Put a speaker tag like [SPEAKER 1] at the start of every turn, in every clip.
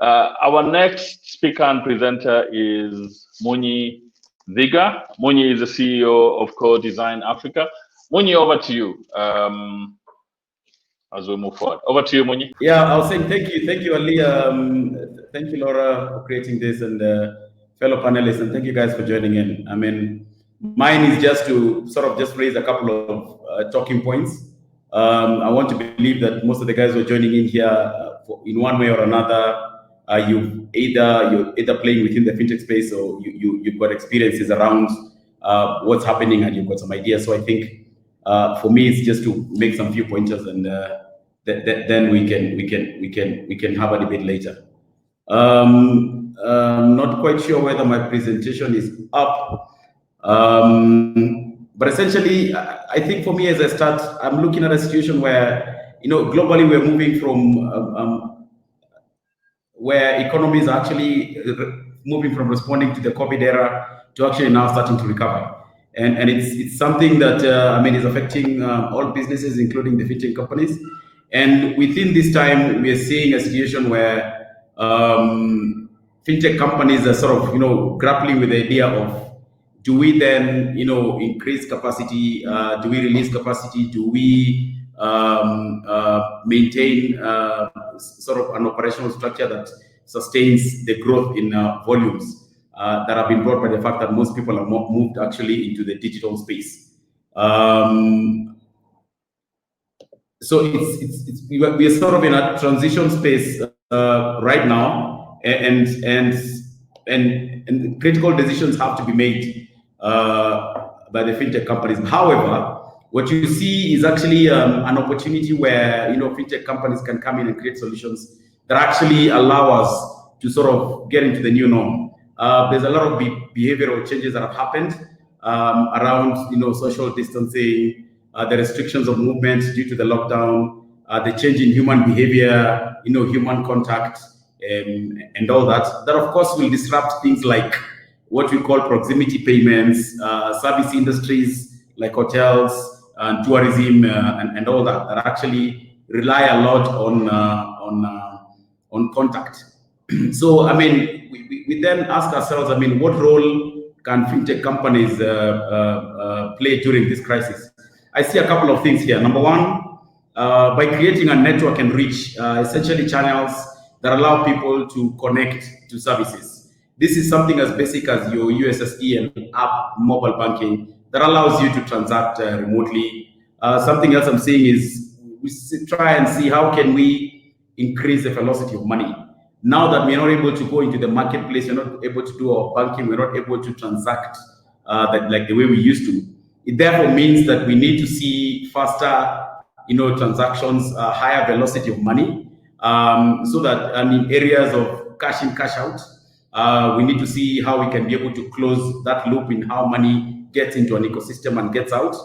[SPEAKER 1] Our next speaker and presenter is Munyi Ziga. Munyi is the CEO of Core Design Africa. Munyi, over to you as we move forward. Over to you, Munyi.
[SPEAKER 2] Yeah, I was saying thank you, Ali. Thank you, Laura, for creating this, and fellow panelists, and thank you guys for joining in. I mean, mine is just to sort of just raise a couple of talking points. I want to believe that most of the guys who are joining in here, in one way or another, you're either playing within the fintech space, or you've got experiences around what's happening, and you've got some ideas. So I think for me, it's just to make some few pointers, and then we can have a debate later. Not quite sure whether my presentation is up, but essentially, I think for me, as I start, I'm looking at a situation where, globally we're moving from where economies are actually moving from responding to the COVID era to actually now starting to recover. And it's something that, is affecting all businesses, including the fintech companies. And within this time, we are seeing a situation where fintech companies are sort of, grappling with the idea of, do we then, increase capacity? Do we release capacity? Do we maintain sort of an operational structure that sustains the growth in volumes that have been brought by the fact that most people have moved actually into the digital space? So we are sort of in a transition space right now, and critical decisions have to be made by the fintech companies. However, what you see is actually an opportunity where fintech companies can come in and create solutions that actually allow us to sort of get into the new norm. There's a lot of behavioral changes that have happened around social distancing, the restrictions of movement due to the lockdown, the change in human behavior, human contact, and all that. That of course will disrupt things like what we call proximity payments, service industries like hotels and tourism and all that actually rely a lot on contact. So we then ask ourselves, what role can fintech companies play during this crisis? I see a couple of things here. Number one, by creating a network and reach, essentially channels that allow people to connect to services. This is something as basic as your USSD and app mobile banking that allows you to transact remotely. Something else I'm seeing is we try and see how can we increase the velocity of money. Now that we're not able to go into the marketplace, we're not able to do our banking, we're not able to transact like the way we used to. It therefore means that we need to see faster, transactions, higher velocity of money, so that in areas of cash in, cash out, we need to see how we can be able to close that loop in how money gets into an ecosystem and gets out.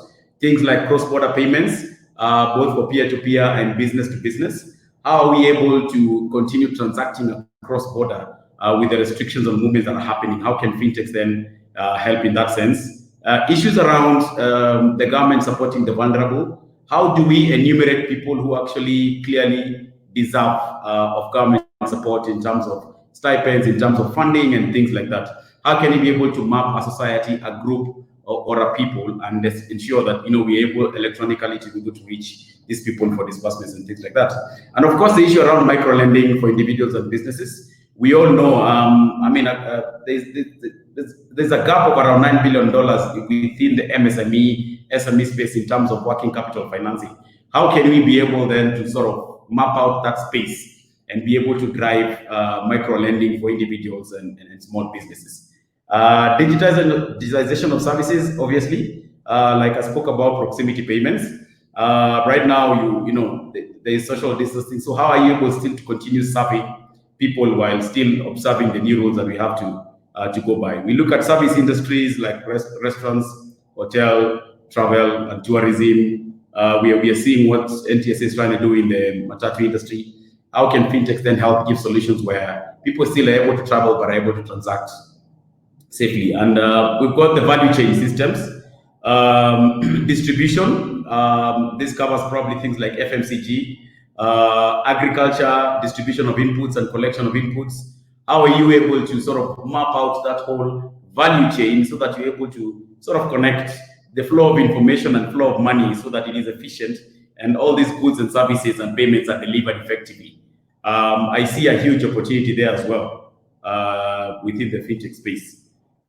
[SPEAKER 2] Things like cross-border payments, both for peer-to-peer and business-to-business. How are we able to continue transacting across border with the restrictions on movements that are happening? How can fintechs then help in that sense? Issues around the government supporting the vulnerable. How do we enumerate people who actually clearly deserve of government support in terms of stipends, in terms of funding and things like that? How can we be able to map a society, a group, or a people, and ensure that we're able electronically to be able to reach these people for disbursements and things like that? And of course, the issue around micro lending for individuals and businesses. We all know, there's a gap of around $9 billion within the SME space in terms of working capital financing. How can we be able then to sort of map out that space and be able to drive micro lending for individuals and small businesses? Digitization of services, obviously, like I spoke about proximity payments. Right now, there is social distancing. So how are you able still to continue serving people while still observing the new rules that we have to go by? We look at service industries like restaurants, hotel, travel, and tourism. We are seeing what NTSA is trying to do in the matatu industry. How can fintechs then help give solutions where people still are able to travel but are able to transact safely? And we've got the value chain systems, distribution. This covers probably things like FMCG, agriculture, distribution of inputs and collection of inputs. How are you able to sort of map out that whole value chain so that you're able to sort of connect the flow of information and flow of money so that it is efficient and all these goods and services and payments are delivered effectively? I see a huge opportunity there as well within the fintech space.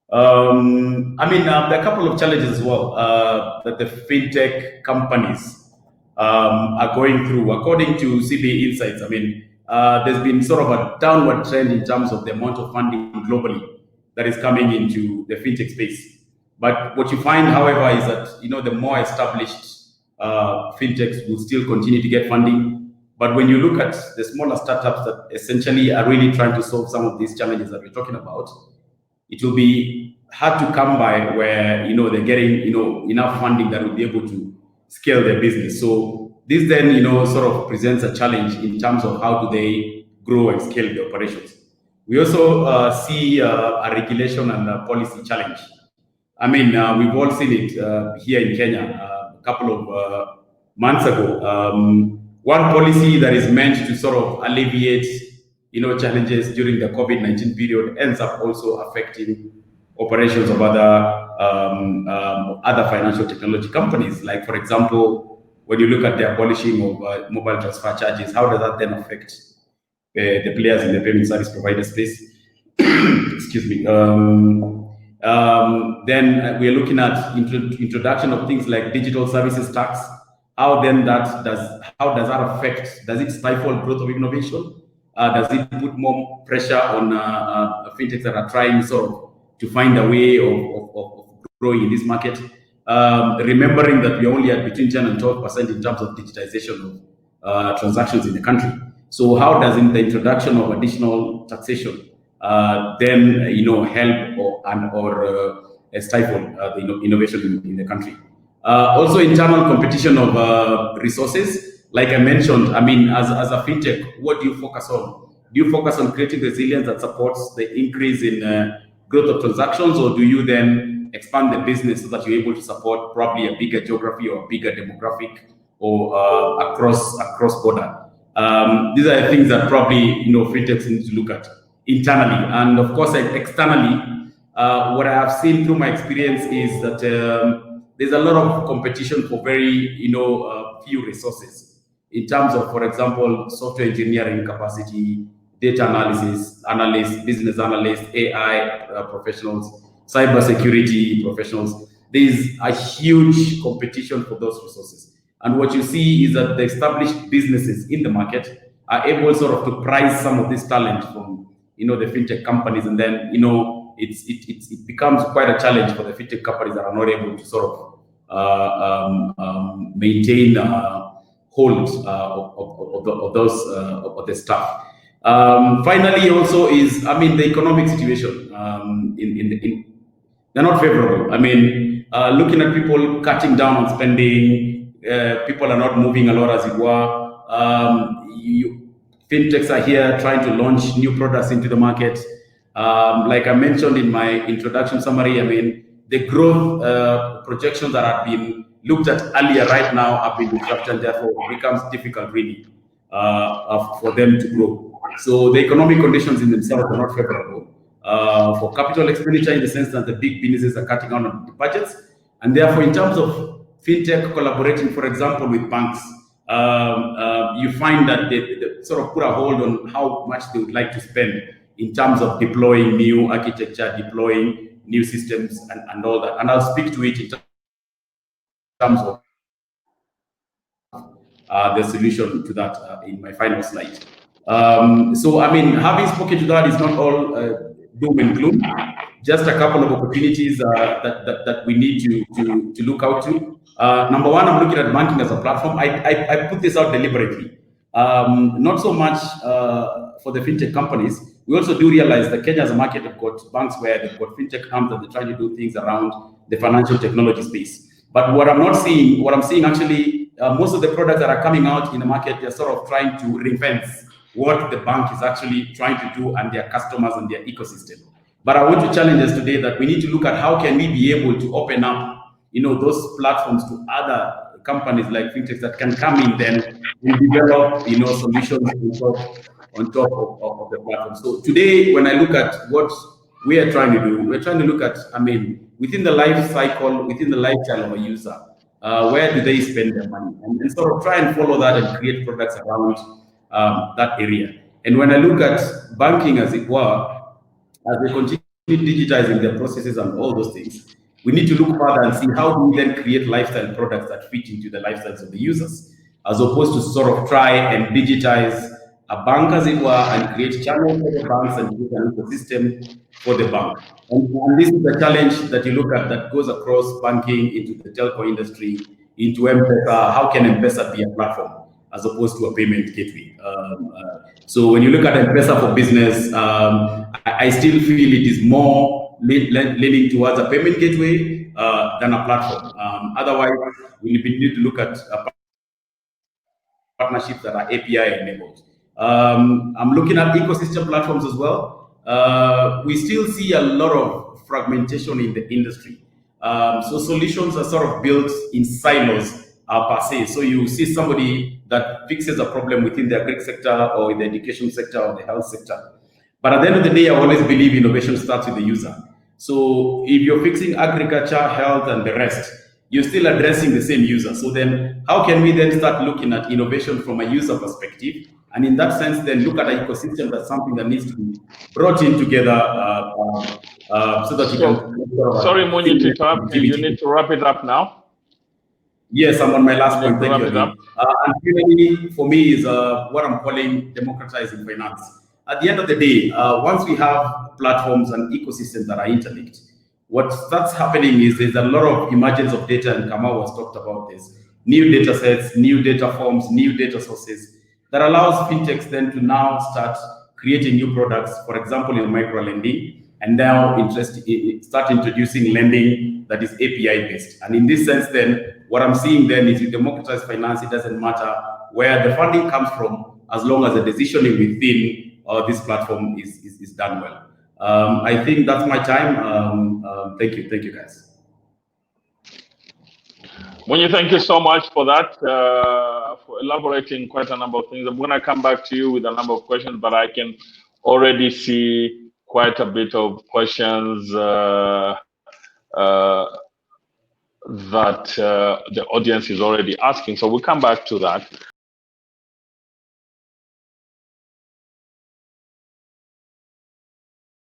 [SPEAKER 2] There are a couple of challenges as well that the fintech companies are going through. According to CBA Insights, there's been sort of a downward trend in terms of the amount of funding globally that is coming into the fintech space. But what you find, however, is that the more established fintechs will still continue to get funding. But when you look at the smaller startups that essentially are really trying to solve some of these challenges that we're talking about, it will be hard to come by where they're getting enough funding that will be able to scale their business. So this then sort of presents a challenge in terms of how do they grow and scale their operations. We also see a regulation and a policy challenge. We've all seen it here in Kenya a couple of months ago. One policy that is meant to sort of alleviate challenges during the COVID-19 period ends up also affecting operations of other financial technology companies. Like, for example, when you look at the abolishing of mobile transfer charges, how does that then affect the players in the payment service provider space? Excuse me. Then we are looking at introduction of things like digital services tax. How does that affect? Does it stifle growth of innovation? Does it put more pressure on fintechs that are trying to find a way of growing in this market? Remembering that we only at between 10 and 12% in terms of digitization of transactions in the country. So how does the introduction of additional taxation then help or stifle the innovation in the country? Also, internal competition of resources. Like I mentioned, as a fintech, what do you focus on? Do you focus on creating resilience that supports the increase in growth of transactions, or do you then expand the business so that you're able to support probably a bigger geography or a bigger demographic or across border? These are the things that probably fintechs need to look at internally, and of course externally. What I have seen through my experience is that there's a lot of competition for very few resources in terms of, for example, software engineering capacity, data analysts, business analysts, AI professionals, cybersecurity professionals. There's a huge competition for those resources. And what you see is that the established businesses in the market are able to prize some of this talent from the fintech companies, and then it becomes quite a challenge for the fintech companies that are not able to maintain hold of the staff. Finally, also is the economic situation they're not favorable. Looking at people cutting down on spending, people are not moving a lot, as it were. Fintechs are here trying to launch new products into the market. Like I mentioned in my introduction summary, the growth projections that have been looked at earlier right now have been disrupted, therefore it becomes difficult really for them to grow. So the economic conditions in themselves are not favorable for capital expenditure, in the sense that the big businesses are cutting down on the budgets. And therefore, in terms of fintech collaborating, for example, with banks, you find that they sort of put a hold on how much they would like to spend in terms of deploying new architecture, deploying new systems, and all that. And I'll speak to it in terms of the solution to that in my final slide. Having spoken to that, is not all doom and gloom. Just a couple of opportunities that we need to look out to. Number one, I'm looking at banking as a platform. I put this out deliberately. Not so much for the fintech companies. We also do realize that Kenya as a market have got banks where they've got fintech arms and they're trying to do things around the financial technology space. But what I'm seeing actually, most of the products that are coming out in the market, they're sort of trying to ring-fence what the bank is actually trying to do and their customers and their ecosystem. But I want to challenge us today that we need to look at how can we be able to open up, those platforms to other companies like Fintechs that can come in then and develop, solutions on top of the platform. So today, when I look at what we are trying to do, we're trying to look at, within the life cycle, within the lifestyle of a user, where do they spend their money, and sort of try and follow that and create products around that area. And when I look at banking, as it were, as they continue digitizing their processes and all those things, we need to look further and see how do we then create lifestyle products that fit into the lifestyles of the users, as opposed to sort of try and digitize a bank, as it were, and create channels for the banks and create an ecosystem for the bank. And this is the challenge that you look at that goes across banking, into the telco industry, into M-Pesa. How can M-Pesa be a platform as opposed to a payment gateway? So when you look at M-Pesa for business, I still feel it is more leaning towards a payment gateway than a platform. Otherwise, we need to look at partnerships that are API enabled. I'm looking at ecosystem platforms as well. We still see a lot of fragmentation in the industry. So solutions are sort of built in silos per se. So you see somebody that fixes a problem within the agri sector or in the education sector or the health sector. But at the end of the day, I always believe innovation starts with the user. So if you're fixing agriculture, health, and the rest, you're still addressing the same user. So then how can we then start looking at innovation from a user perspective? And in that sense, then look at an ecosystem that's something that needs to be brought in together so that you can...
[SPEAKER 1] Sorry, Muni, to interrupt. You need to wrap it up now.
[SPEAKER 2] Yes, I'm on my last point. Thank you. And finally, for me, is what I'm calling democratizing finance. At the end of the day, once we have platforms and ecosystems that are interlinked, what starts happening is there's a lot of emergence of data, and Kamal was talked about this, new data sets, new data forms, new data sources, that allows fintechs then to now start creating new products, for example, in micro lending, and now start introducing lending that is API-based. And in this sense, then, what I'm seeing then is with democratized finance, it doesn't matter where the funding comes from, as long as the decisioning within this platform is done well. I think that's my time. Thank you guys.
[SPEAKER 1] Muni, thank you so much for that, for elaborating quite a number of things. I'm going to come back to you with a number of questions, but I can already see quite a bit of questions that the audience is already asking. So we'll come back to that.